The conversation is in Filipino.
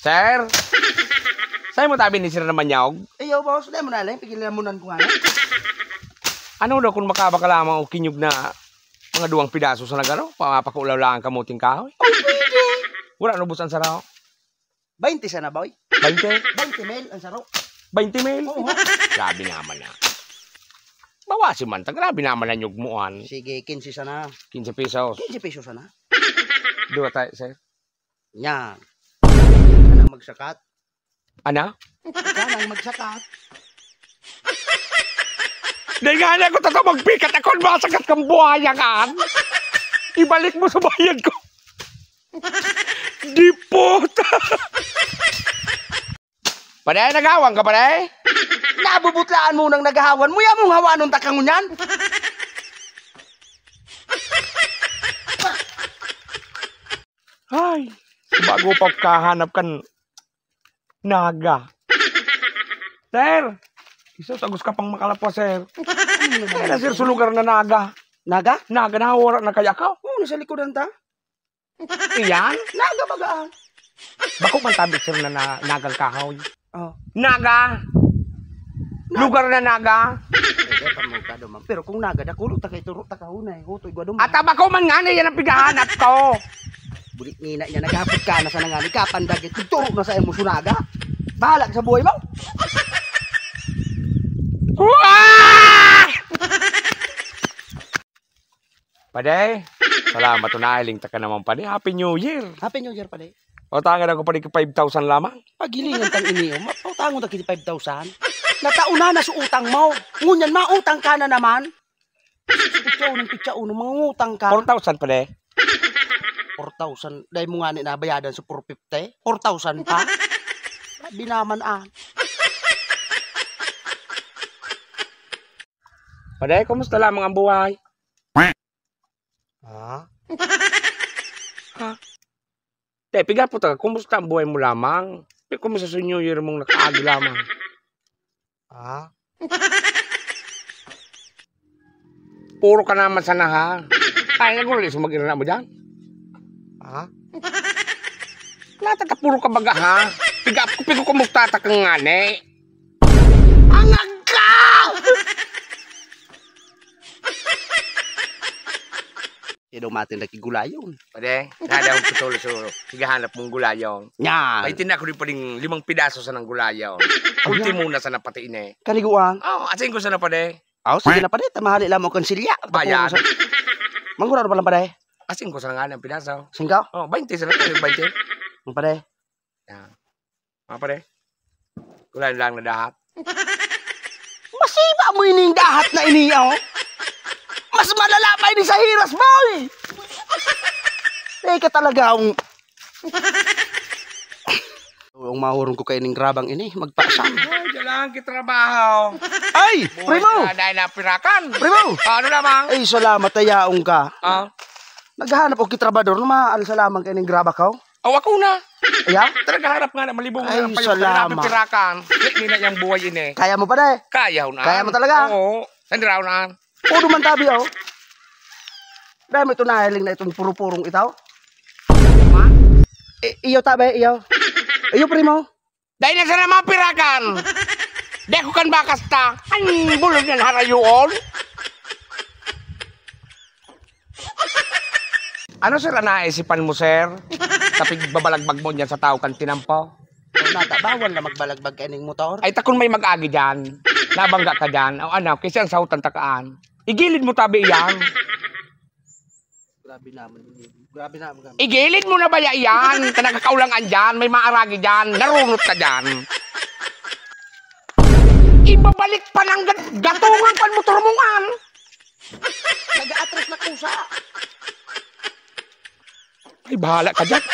Sir? Sa'yo mo tabi ni Sir na manyog? Iyo, boss. Dahil mo na lang. Pigilamunan ko nga. Ano daw kung makabaka lamang o kinyog na mga 2 pidaso sa nagano? Pamapakuulaw lang ang kamuting kahoy? Oh, pwede. Wala nubusan sa raw. 20 sana, boy. 20? 20 mil ang saro. 20 mil? Oo. Grabe naman na. Bawasin man. Grabe naman na nyugmuan. Sige, 15 sana. 15 pesos. 15 pesos sana. Dua tayo, sir. Yan. Kanang magsakat. Ano? Kanang magsakat. Dahil nga na ako tato magpikat ako masagat kang buhaya kan. Ibalik mo sa bayad ko. Di puta. Paday, nagawang ka paday? Nabubutlaan mo nang naghahawan mo. Yan mong hawanon takang unyan. Ay, bago pa kahanap kan naga. Sir, isos agus ka pang makalapos, sir. Kaya sir, sa lugar na naga. Naga? Naga na wala na kaya ka. Oo, nasa likodan ta. Iyan? Naga bagaan. Bako man tabi, sir, na nagang kahoy. Oh. Naga! Lugar na naga. Pero kung naga, dakulo ta kay turo ta kahunay. Hutoy gwa duman. At abako man nga na yan ang pigahanap ko. Bulit ngina niya, naghapot ka na sa nangani, kapandagit, turo na sa emo sunaga. Bahala ka sa buhay mo. Paday, salamat na iling taka naman paday. Happy New Year. Happy New Year pa de. O tangan ako paday 5,000 lamang. Pagilingan tang iniyo, mapautangon ta kiti 5,000. Natauna na sa utang mo. Ngunyan, mautang ka na naman. Pitsaw ng pitsaw, mangutang ka. 4,000 paday. 4,000. Dahil mo nga nabayadan sa 450. 4,000 pa. Sabi naman Paday, kumusta lamang ang buhay? Ha? Ha? Te, piga po ta, kumusta ang buhay mo lamang? Kumusta sa New Year mong nakaagi lamang? Ha? Puro ka naman sana ha. Ay, nagulis mo mag-irana mo dyan? Ha? Natata, puro ka baga ha. Pigo kumusta ta kang ngane. Ang agaw! Sino matin nakigulayon? Pade, nada akong putol-sulo. Sige, hanap mong gulayaw. Yan. May tinak ko rin pa rin 5 pidaso sa ng gulayaw. Ulti muna sa napatiin eh. Kaniguang. Oh, asin ko sa napade. Oh, sige na pa rin. Tamahali lang mo konsilya. Bayan. Manggura na pa lang pa rin. Asin ko sa nga ng pidaso. Singkaw? Oh, 20 sa lang. 20. Ang pa rin. Yan. Mga pade. Gulay lang na dahat. Masiba mo ining dahat na iniyaw. Mas malala pa ini sa hiras, boy! Ka talaga ang... Ang mahurong ko kay ining grabang ini, magpasang. Oh, dyan lang kitrabaho. Ay! Primo! Dahil na pirakan. Primo! Ano namang? Ay, salamat, tayaong ka. Ah. Naghahanap o kitrabador, maaaral salamat kay ining graba ka. Oh, ako na. Iya? Talaga harap nga na malibong Ay, na salamat. pirakan. Hindi na yung buhay ini. Kaya mo pa na eh. Kaya na. Kaya mo talaga? Oo. Sandiraw na. Puro man tabi, oh. Dahil mo ito nahiling na itong puro-purong itaw. Ha? Iyo tabi, iyo. Iyo, primo. Dahil na sa naman pirakan. Deko kan bakas ta. Ang bulog ng harayoon. Ano sir ang naisipan mo, sir? Kapag babalagbag mo dyan sa tao kan tinampo? Nata, bawal na magbalagbag ka ining motor. Ay, takon may mag-agi dyan. Nabangga ka dyan. O ano, kasi ang sautan takaan. Igilid mo tabi yan. Grabe naman. Grabe naman. Igilid mo na ba yan? Kanagkakaulangan dyan. May maaragi dyan. Narunot ka dyan. Ibabalik pa ng gatungan pan mo turmungan. Nag-a-atras na kusa. Ay, bahala ka dyan.